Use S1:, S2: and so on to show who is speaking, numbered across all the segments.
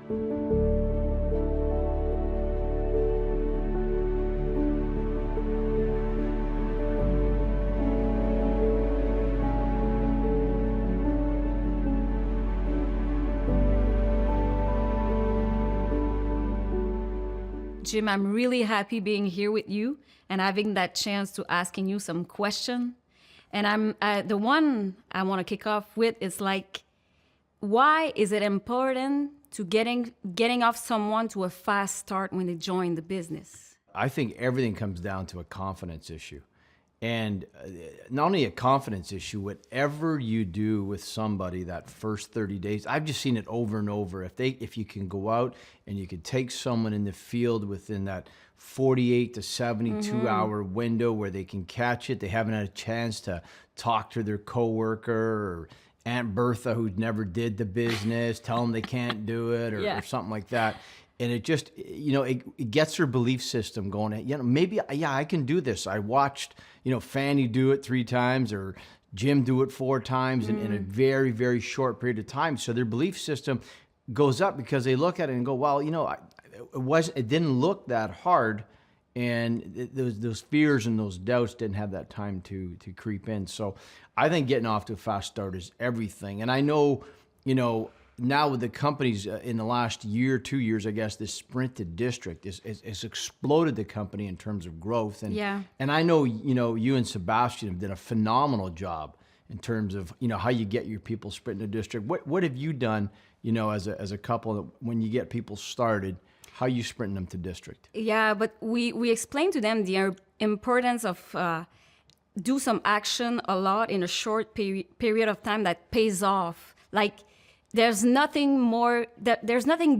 S1: Jim, I'm really happy being here with you and having that chance to asking you some question. And the one I want to kick off with is like, why is it important to getting off someone to a fast start when they join the business?
S2: I think everything comes down to a confidence issue. And not only a confidence issue, whatever you do with somebody that first 30 days, I've just seen it over and over. If you can go out and you can take someone in the field within that 48 to 72 hour window where they can catch it, they haven't had a chance to talk to their coworker or Aunt Bertha who never did the business, tell them they can't do it or something like that. And it just, it gets their belief system going. Maybe, I can do this. I watched, Fanie do it 3 times or Jim do it 4 times in a very, very short period of time. So their belief system goes up because they look at it and go, well, it didn't look that hard. And those fears and those doubts didn't have that time to creep in. So I think getting off to a fast start is everything. And I know, now with the companies in the last year, 2 years, I guess, this sprint to district has exploded the company in terms of growth. And I know, you and Sebastian have done a phenomenal job in terms of, how you get your people sprint to district. What have you done, as a couple, when you get people started, how you sprint them to district? Yeah,
S1: but we explain to them the importance of do some action a lot in a short period of time that pays off. Like, there's nothing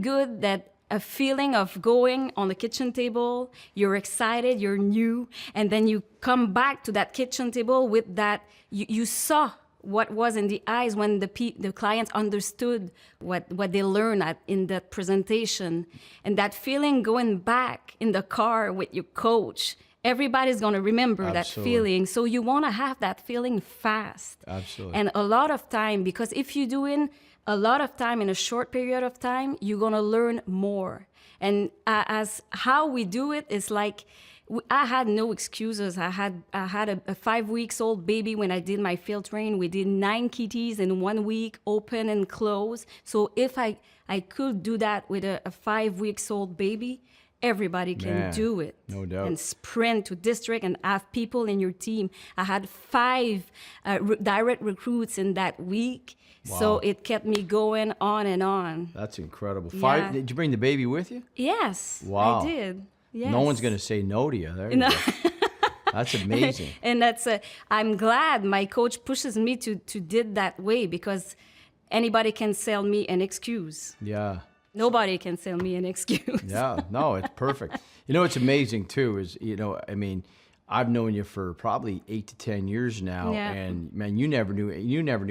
S1: good that a feeling of going on the kitchen table, you're excited, you're new, and then you come back to that kitchen table with that, you saw what was in the eyes when the clients understood what they learned in that presentation. And that feeling going back in the car with your coach, everybody's going to remember that feeling. So you want to have that feeling fast.
S2: Absolutely.
S1: And a lot of time, because if you're doing a lot of time in a short period of time, you're going to learn more. And as how we do it is like, I had no excuses. I had a 5 weeks old baby when I did my field training. We did 9 kitties in 1 week, open and close. So if I could do that with a 5 weeks old baby, everybody can do it.
S2: No doubt.
S1: And sprint to district and have people in your team. I had 5 direct recruits in that week. Wow. So it kept me going on and on.
S2: That's incredible. 5? Did you bring the baby with you?
S1: Yes,
S2: wow.
S1: I did. Yes.
S2: No one's going to say no to you. There you go. That's amazing.
S1: And I'm glad my coach pushes me to did that way, because anybody can sell me an excuse.
S2: Yeah.
S1: Nobody can sell me an excuse.
S2: Yeah, no, it's perfect. It's amazing too is, I've known you for probably 8 to 10 years now, and man, you never knew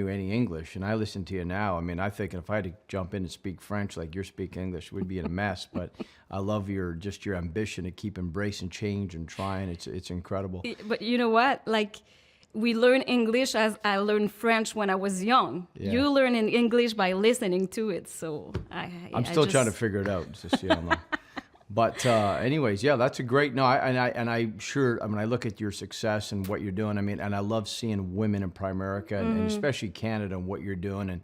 S2: any English, and I listen to you now. I mean, I think if I had to jump in and speak French like you're speaking English, we'd be in a mess. But I love your ambition to keep embracing change and trying. It's incredible.
S1: But you know what? Like, we learn English as I learned French when I was young. Yeah. You learn in English by listening to it. So
S2: I'm still trying to figure it out. Just so you know. But anyways, yeah, that's a great, I'm sure, I look at your success and what you're doing. And I love seeing women in Primerica and especially Canada and what you're doing and,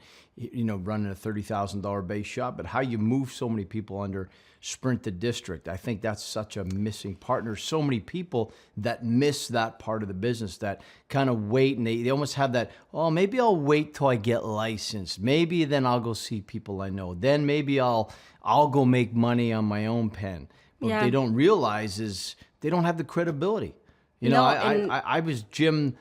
S2: running a $30,000 base shop, but how you move so many people under sprint to district. I think that's such a missing partner. So many people that miss that part of the business that kind of wait and they almost have that, oh, maybe I'll wait till I get licensed. Maybe then I'll go see people I know. Then maybe I'll go make money on my own pen. But what they don't realize is they don't have the credibility. I was Jim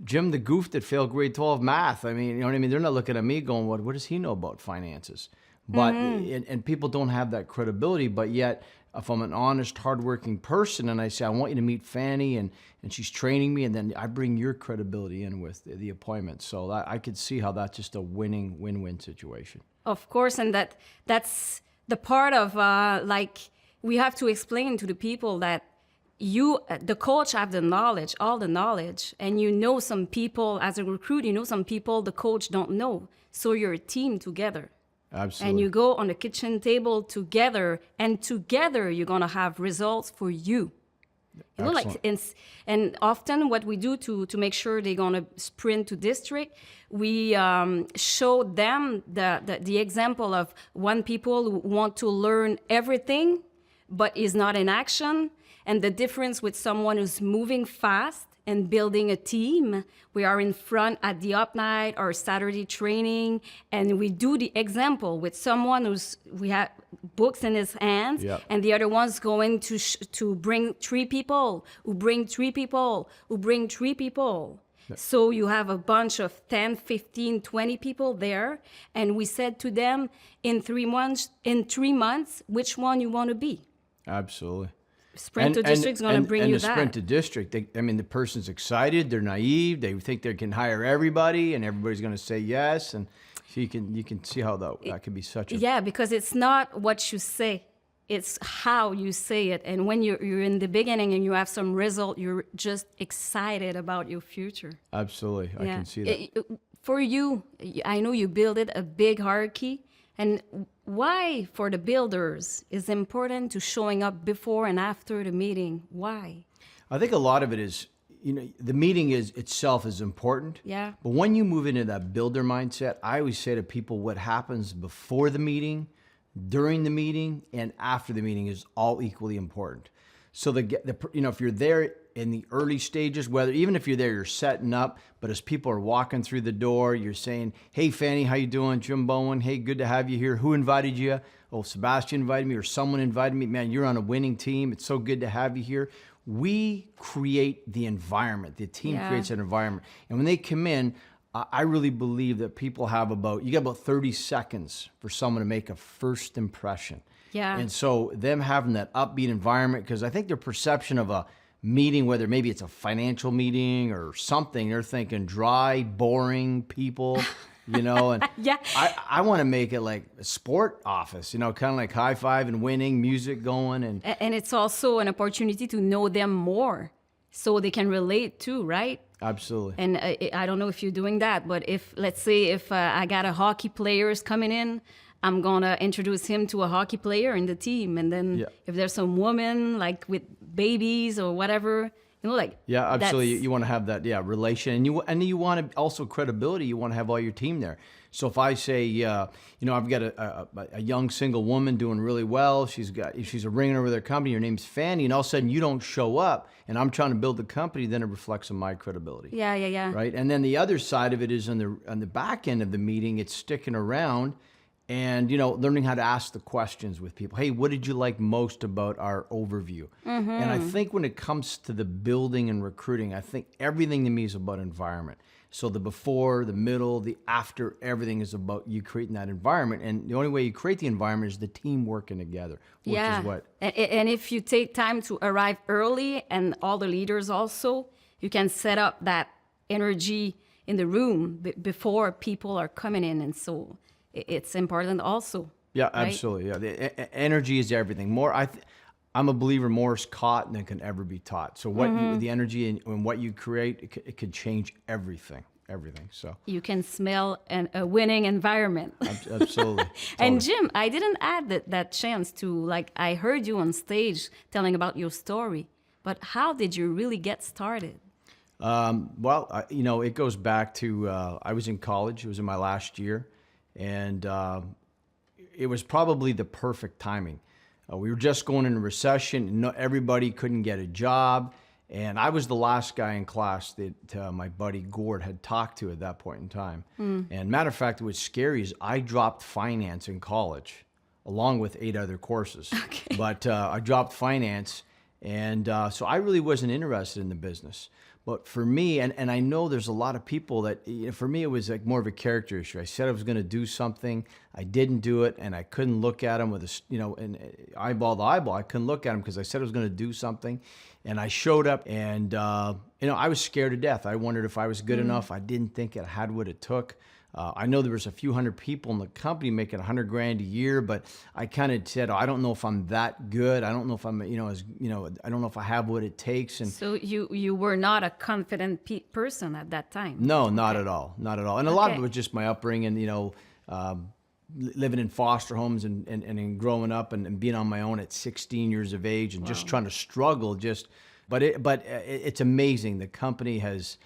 S2: the goof that failed grade 12 math. I mean, you know what I mean? They're not looking at me going, what does he know about finances? But and people don't have that credibility. But yet, if I'm an honest, hardworking person and I say, I want you to meet Fanie and she's training me, and then I bring your credibility in with the appointment. So I could see how that's just a win-win situation.
S1: Of course, and that's the part of we have to explain to the people that the coach have the knowledge, all the knowledge, and some people as a recruit, some people the coach don't know. So you're a team together.
S2: Absolutely.
S1: And you go on the kitchen table together, and together you're going to have results for you. You know, like,
S2: Excellent.
S1: and often what we do to make sure they're going to sprint to district, we show them the example of one people who want to learn everything but is not in action, and the difference with someone who's moving fast and building a team. We are in front at the up night or Saturday training, and we do the example with someone we have books in his hands,
S2: Yep.
S1: and the other one's going to bring three people, who bring three people, who bring three people. So you have a bunch of 10, 15, 20 people there, and we said to them, in 3 months, which one you want to be.
S2: Absolutely.
S1: Sprint to district's going to bring you
S2: the
S1: that.
S2: sprint to district, the person's excited, they're naive, they think they can hire everybody, and everybody's going to say yes, and so you can see how that could be such a
S1: Yeah, because it's not what you say, it's how you say it. And when you're in the beginning and you have some result, you're just excited about your future.
S2: Absolutely, I
S1: Yeah.
S2: can see that.
S1: For you, I know you built it a big hierarchy. And why, for the builders, is important to showing up before and after the meeting? Why?
S2: I think a lot of it is, the meeting itself is important.
S1: Yeah.
S2: But when you move into that builder mindset, I always say to people, what happens before the meeting, during the meeting, and after the meeting is all equally important. So if you're there in the early stages, even if you're there, you're setting up, but as people are walking through the door, you're saying, "Hey, Fanie, how you doing? Jim Beaulne. Hey, good to have you here. Who invited you? Oh, Sebastian invited me, or someone invited me. Man, you're on a winning team. It's so good to have you here." We create the environment. The team creates an environment. And when they come in, I really believe that people have you got about 30 seconds for someone to make a first impression.
S1: Yeah.
S2: And so them having that upbeat environment, because I think their perception of a meeting, whether maybe it's a financial meeting or something, they're thinking dry, boring people, and
S1: Yeah.
S2: I want to make it like a sport office, kind of like high five and winning, music going.
S1: And it's also an opportunity to know them more so they can relate too, right?
S2: Absolutely.
S1: And I don't know if you're doing that, but let's say if I got a hockey players coming in, I'm going to introduce him to a hockey player in the team. And then if there's some woman like with babies or whatever,
S2: Yeah, absolutely. You want to have that, relation, and you want to also credibility. You want to have all your team there. So if I say, I've got a young single woman doing really well. She's a ringer with her company. Her name's Fanie, and all of a sudden you don't show up, and I'm trying to build the company. Then it reflects on my credibility.
S1: Yeah.
S2: Right, and then the other side of it is on the back end of the meeting. It's sticking around. And, learning how to ask the questions with people. Hey, what did you like most about our overview? Mm-hmm. And I think when it comes to the building and recruiting, I think everything to me is about environment. So the before, the middle, the after, everything is about you creating that environment. And the only way you create the environment is the team working together, which is what.
S1: And if you take time to arrive early, and all the leaders also, you can set up that energy in the room before people are coming in. And so it's important also.
S2: Yeah,
S1: right?
S2: absolutely. Yeah, the energy is everything. I'm a believer more is caught than can ever be taught. So the energy and what you create, it could change everything. So
S1: you can smell a winning environment.
S2: Absolutely.
S1: And Jim, I didn't add that chance to, I heard you on stage telling about your story, but how did you really get started?
S2: It goes back to I was in college. It was in my last year. And it was probably the perfect timing. We were just going into recession. Everybody couldn't get a job. And I was the last guy in class that my buddy Gord had talked to at that point in time. And matter of fact, what's scary is I dropped finance in college, along with 8 other courses.
S1: Okay.
S2: But I dropped finance. And so I really wasn't interested in the business. But for me, and I know there's a lot of people that, for me, it was like more of a character issue. I said I was going to do something, I didn't do it, and I couldn't look at them with an eyeball to eyeball. I couldn't look at them because I said I was going to do something, and I showed up, and I was scared to death. I wondered if I was good enough. I didn't think it had what it took. I know there was a few hundred people in the company making $100,000 a year, but I kind of said, I don't know if I'm that good. I don't know if I'm, I don't know if I have what it takes. And
S1: so you were not a confident person at that time.
S2: No, not at all, not at all. And a lot of it was just my upbringing. living in foster homes and growing up and being on my own at 16 years of age and just trying to struggle. But it's amazing. The company has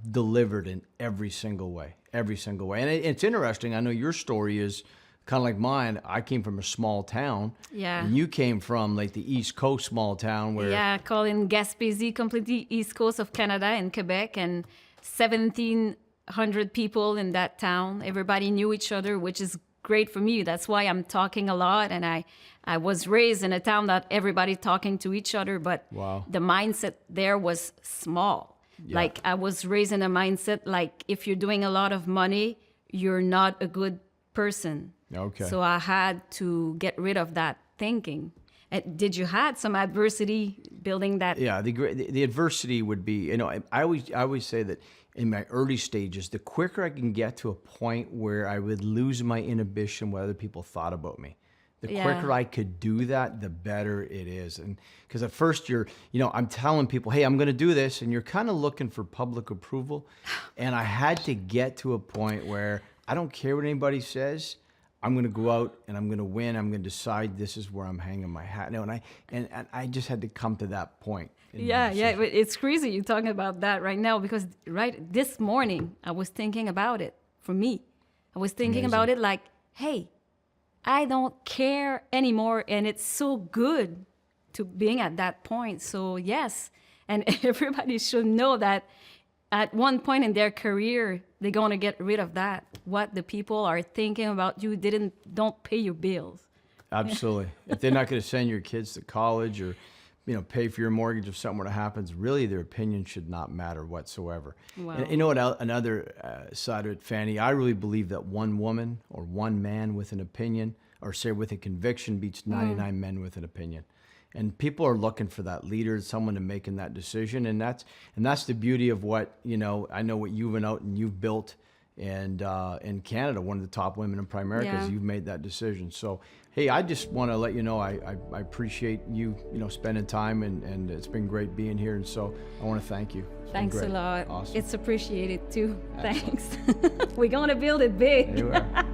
S2: delivered in every single way. And it's interesting. I know your story is kind of like mine. I came from a small town.
S1: Yeah.
S2: And you came from like the East Coast small town where.
S1: Yeah, called in Gaspésie, completely east coast of Canada in Quebec, and 1,700 people in that town. Everybody knew each other, which is great for me. That's why I'm talking a lot. And I was raised in a town that everybody talking to each other, but the mindset there was small. Yeah. Like I was raised in a mindset like if you're doing a lot of money, you're not a good person.
S2: Okay.
S1: So I had to get rid of that thinking. Did you had some adversity building that?
S2: Yeah, the adversity would be, I always say that in my early stages, the quicker I can get to a point where I would lose my inhibition what other people thought about me. The quicker I could do that, the better it is. And because at first I'm telling people, hey, I'm going to do this. And you're kind of looking for public approval. And I had to get to a point where I don't care what anybody says. I'm going to go out and I'm going to win. I'm going to decide this is where I'm hanging my hat. And I just had to come to that point.
S1: Yeah. It's crazy you're talking about that right now because this morning I was thinking about it for me. I was thinking about it like, hey, I don't care anymore. And it's so good to being at that point. So don't and everybody should know that at one point in their career, they're going to get rid of that. What the people are thinking about you don't pay your bills.
S2: Absolutely. If they're not going to send your kids to college or, pay for your mortgage if something were to happen, really their opinion should not matter whatsoever. Wow. And you know what, another side of it, Fanie, I really believe that one woman or one man with an opinion or say with a conviction beats 99 men with an opinion. And people are looking for that leader, someone to making that decision. And that's the beauty of what, I know what you went out and you've built and in Canada, one of the top women in Primerica, you've made that decision. So, hey, I just want to let you know I appreciate you, spending time and it's been great being here. And so I want to thank you.
S1: Thanks a lot.
S2: Awesome.
S1: It's appreciated too.
S2: Excellent.
S1: Thanks. We're going to build it big.
S2: There you are.